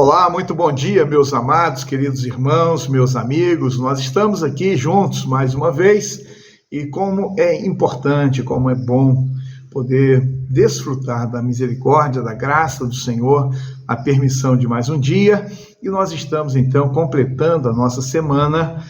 Olá, muito bom dia, meus amados, queridos irmãos, meus amigos. Nós estamos aqui juntos mais uma vez e como é importante, como é bom poder desfrutar da misericórdia, da graça do Senhor, a permissão de mais um dia. E nós estamos então completando a nossa semana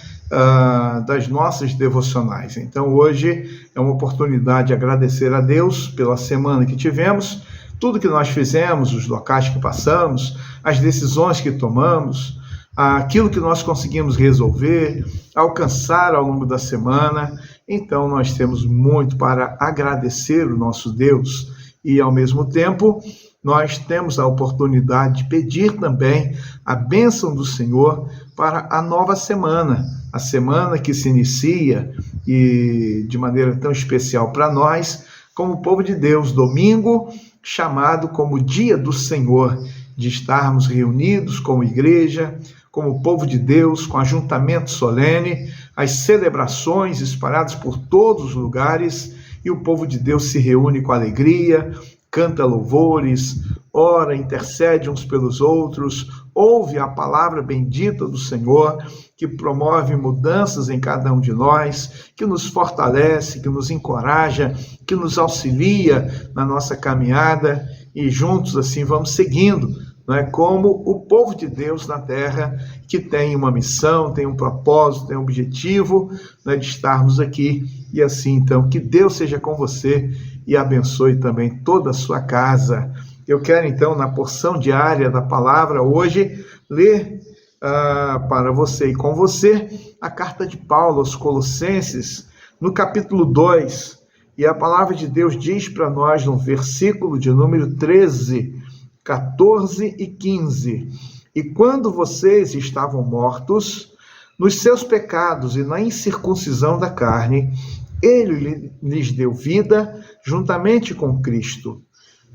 das nossas devocionais. Então hoje é uma oportunidade de agradecer a Deus pela semana que tivemos, tudo que nós fizemos, os locais que passamos, as decisões que tomamos, aquilo que nós conseguimos resolver, alcançar ao longo da semana. Então nós temos muito para agradecer o nosso Deus e, ao mesmo tempo, nós temos a oportunidade de pedir também a bênção do Senhor para a nova semana, a semana que se inicia e de maneira tão especial para nós, como povo de Deus, domingo, chamado como Dia do Senhor, de estarmos reunidos como igreja, como povo de Deus, com ajuntamento solene, as celebrações espalhadas por todos os lugares, e o povo de Deus se reúne com alegria, canta louvores, ora, intercede uns pelos outros, ouve a palavra bendita do Senhor, que promove mudanças em cada um de nós, que nos fortalece, que nos encoraja, que nos auxilia na nossa caminhada, e juntos assim vamos seguindo, né, como o povo de Deus na terra, que tem uma missão, tem um propósito, tem um objetivo, né, de estarmos aqui. E assim, então, que Deus seja com você e abençoe também toda a sua casa. Eu quero, então, na porção diária da palavra, hoje, ler para você e com você a carta de Paulo aos Colossenses, no capítulo 2. E a palavra de Deus diz para nós, no versículo de número 13, 14 e 15: E quando vocês estavam mortos nos seus pecados e na incircuncisão da carne, ele lhes deu vida juntamente com Cristo,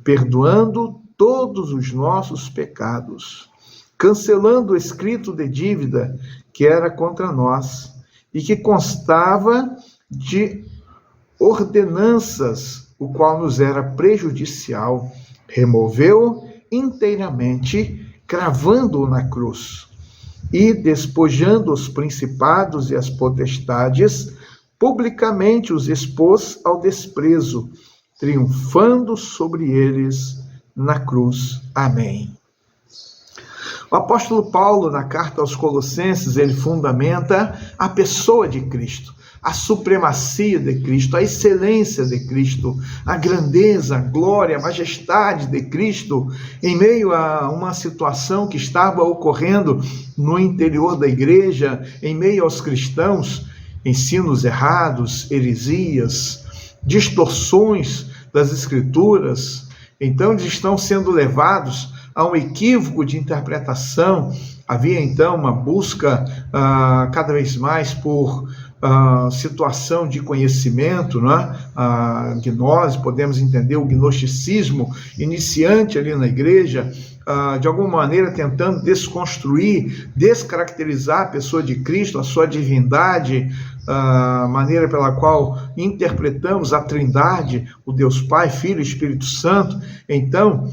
perdoando todos os nossos pecados, cancelando o escrito de dívida que era contra nós e que constava de ordenanças, o qual nos era prejudicial, removeu inteiramente, cravando-o na cruz, e despojando os principados e as potestades, publicamente os expôs ao desprezo, triunfando sobre eles na cruz. Amém. O apóstolo Paulo, na carta aos Colossenses, ele fundamenta a pessoa de Cristo, a supremacia de Cristo, a excelência de Cristo, a grandeza, a glória, a majestade de Cristo, em meio a uma situação que estava ocorrendo no interior da igreja, em meio aos cristãos, ensinos errados, heresias, distorções das Escrituras. Então, eles estão sendo levados a um equívoco de interpretação. Havia, então, uma busca cada vez mais por situação de conhecimento, né? A gnose, podemos entender o gnosticismo iniciante ali na igreja, de alguma maneira tentando desconstruir, descaracterizar a pessoa de Cristo, a sua divindade, a maneira pela qual interpretamos a Trindade, o Deus Pai, Filho e Espírito Santo. Então,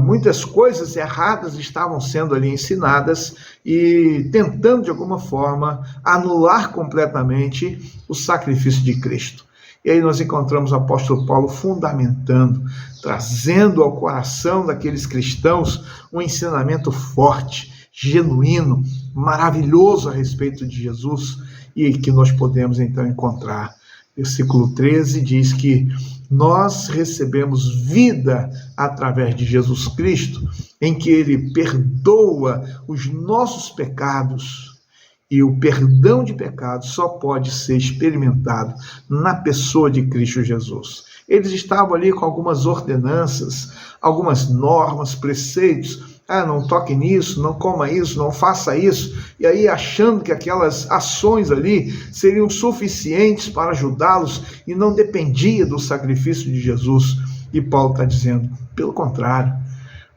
muitas coisas erradas estavam sendo ali ensinadas e tentando, de alguma forma, anular completamente o sacrifício de Cristo. E aí nós encontramos o apóstolo Paulo fundamentando, trazendo ao coração daqueles cristãos um ensinamento forte, genuíno, maravilhoso a respeito de Jesus, e que nós podemos então encontrar. Versículo 13 diz que nós recebemos vida através de Jesus Cristo, em que ele perdoa os nossos pecados. E o perdão de pecados só pode ser experimentado na pessoa de Cristo Jesus. Eles estavam ali com algumas ordenanças, algumas normas, preceitos. Não toque nisso, não coma isso, não faça isso. E aí achando que aquelas ações ali seriam suficientes para ajudá-los e não dependia do sacrifício de Jesus. E Paulo está dizendo, pelo contrário,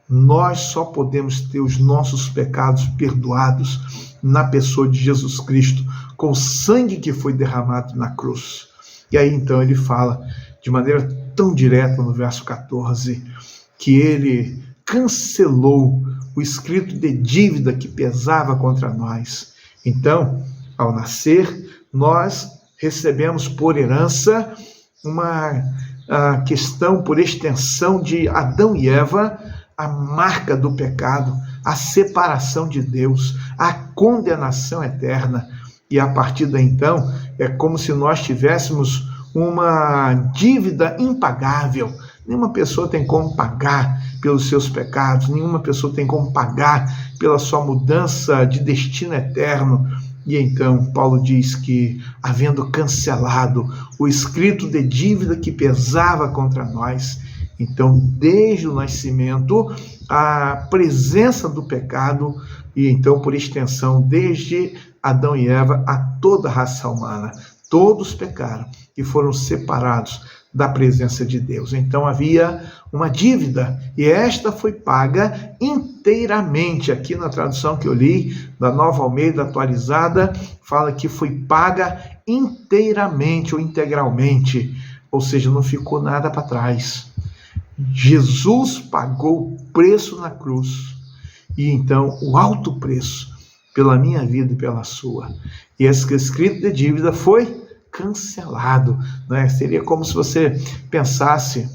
nós só podemos ter os nossos pecados perdoados na pessoa de Jesus Cristo, com o sangue que foi derramado na cruz. E aí então ele fala de maneira tão direta no verso 14, que ele cancelou o escrito de dívida que pesava contra nós. Então, ao nascer, nós recebemos por herança uma questão por extensão de Adão e Eva, a marca do pecado, a separação de Deus, a condenação eterna. E a partir daí, então, é como se nós tivéssemos uma dívida impagável. Nenhuma pessoa tem como pagar pelos seus pecados, nenhuma pessoa tem como pagar pela sua mudança de destino eterno. E então Paulo diz que, havendo cancelado o escrito de dívida que pesava contra nós, então, desde o nascimento, a presença do pecado, e então, por extensão, desde Adão e Eva, a toda a raça humana, todos pecaram e foram separados da presença de Deus. Então havia uma dívida, e esta foi paga inteiramente. Aqui na tradução que eu li, da Nova Almeida Atualizada, fala que foi paga inteiramente ou integralmente, ou seja, não ficou nada para trás. Jesus pagou o preço na cruz, e então o alto preço pela minha vida e pela sua. E esse escrito de dívida foi cancelado, né? Seria como se você pensasse,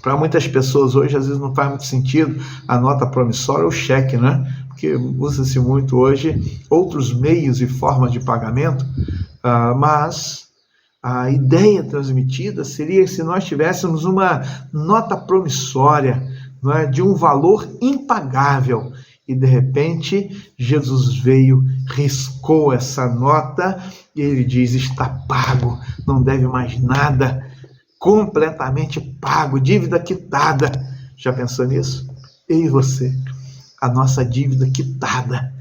para muitas pessoas hoje, às vezes não faz muito sentido a nota promissória ou cheque, né? Porque usa-se muito hoje outros meios e formas de pagamento, mas a ideia transmitida seria se nós tivéssemos uma nota promissória, não é, de um valor impagável, e de repente Jesus veio, riscou essa nota, e ele diz: está pago, não deve mais nada, completamente pago, dívida quitada. Já pensou nisso? Eu e você, a nossa dívida quitada,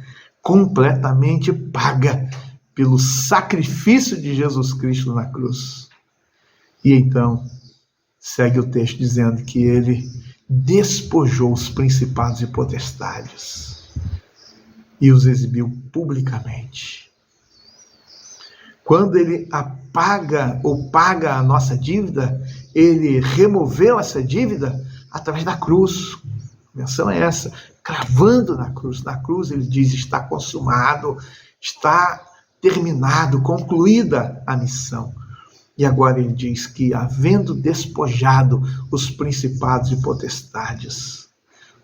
completamente paga pelo sacrifício de Jesus Cristo na cruz. E então, segue o texto dizendo que ele despojou os principados e potestades e os exibiu publicamente. Quando ele apaga ou paga a nossa dívida, ele removeu essa dívida através da cruz. A menção é essa, cravando na cruz. Na cruz ele diz: está consumado, está terminado, concluída a missão. E agora ele diz que, havendo despojado os principados e potestades,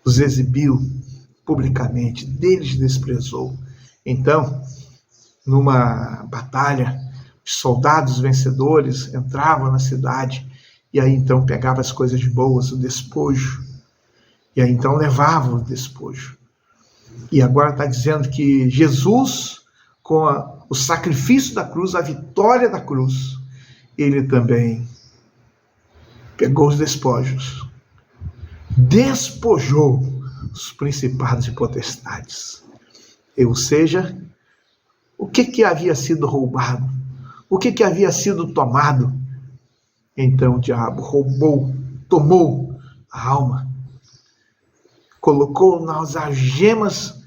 os exibiu publicamente, deles desprezou. Então, numa batalha, os soldados vencedores entravam na cidade, e aí então pegavam as coisas boas, o despojo, e aí então levavam o despojo. E agora está dizendo que Jesus, com o sacrifício da cruz, a vitória da cruz, ele também pegou os despojos, despojou os principados e potestades. Ou seja, o que havia sido roubado? O que havia sido tomado? Então o diabo roubou, tomou a alma, colocou nas algemas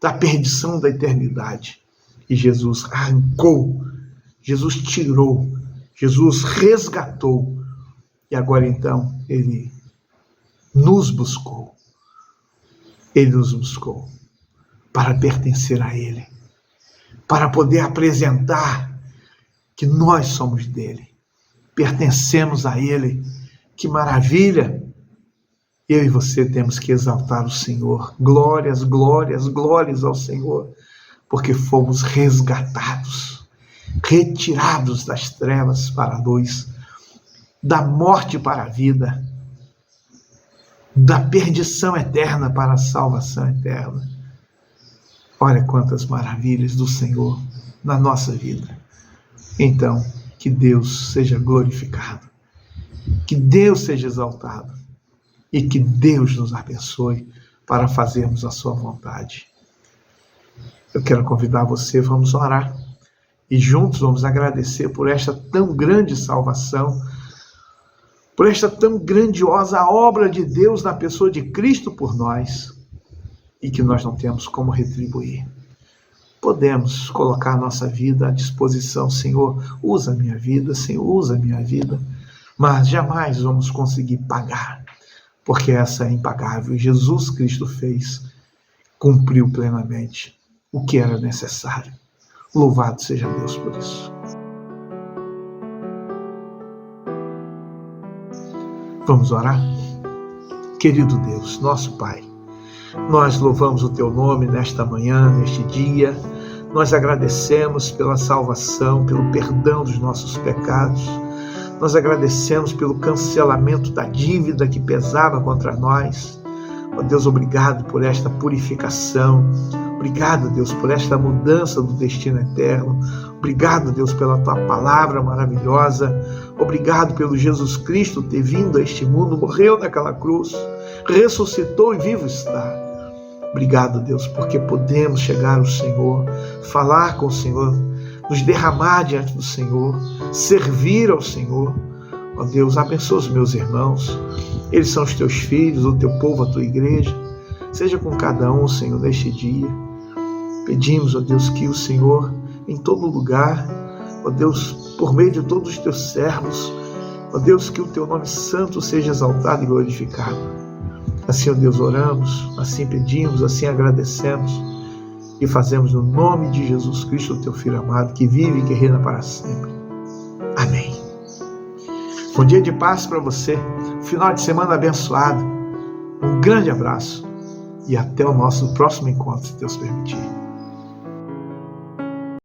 da perdição da eternidade. E Jesus arrancou, Jesus tirou, Jesus resgatou. E agora então ele nos buscou. Ele nos buscou para pertencer a ele, para poder apresentar que nós somos dele, pertencemos a ele. Que maravilha! Eu e você temos que exaltar o Senhor. Glórias, glórias, glórias ao Senhor, porque fomos resgatados, retirados das trevas para a luz, da morte para a vida, da perdição eterna para a salvação eterna. Olha quantas maravilhas do Senhor na nossa vida. Então, que Deus seja glorificado, que Deus seja exaltado e que Deus nos abençoe para fazermos a sua vontade. Eu quero convidar você, vamos orar e juntos vamos agradecer por esta tão grande salvação, por esta tão grandiosa obra de Deus na pessoa de Cristo por nós, e que nós não temos como retribuir. Podemos colocar a nossa vida à disposição. Senhor, usa a minha vida, Senhor, usa a minha vida, mas jamais vamos conseguir pagar, porque essa é impagável. Jesus Cristo fez cumpriu plenamente o que era necessário. Louvado seja Deus por isso. Vamos orar? Querido Deus, nosso Pai, nós louvamos o Teu nome nesta manhã, neste dia. Nós agradecemos pela salvação, pelo perdão dos nossos pecados. Nós agradecemos pelo cancelamento da dívida que pesava contra nós. Ó Deus, obrigado por esta purificação. Obrigado, Deus, por esta mudança do destino eterno. Obrigado, Deus, pela Tua palavra maravilhosa. Obrigado pelo Jesus Cristo ter vindo a este mundo, morreu naquela cruz, ressuscitou e vivo está. Obrigado, Deus, porque podemos chegar ao Senhor, falar com o Senhor, nos derramar diante do Senhor, servir ao Senhor. Ó Deus, abençoa os meus irmãos. Eles são os Teus filhos, o Teu povo, a Tua igreja. Seja com cada um, Senhor, neste dia. Pedimos, ó Deus, que o Senhor, em todo lugar, ó Deus, por meio de todos os Teus servos, ó Deus, que o Teu nome santo seja exaltado e glorificado. Assim, ó Deus, oramos, assim pedimos, assim agradecemos e fazemos no nome de Jesus Cristo, Teu Filho amado, que vive e que reina para sempre. Amém. Bom dia de paz para você, final de semana abençoado. Um grande abraço e até o nosso próximo encontro, se Deus permitir.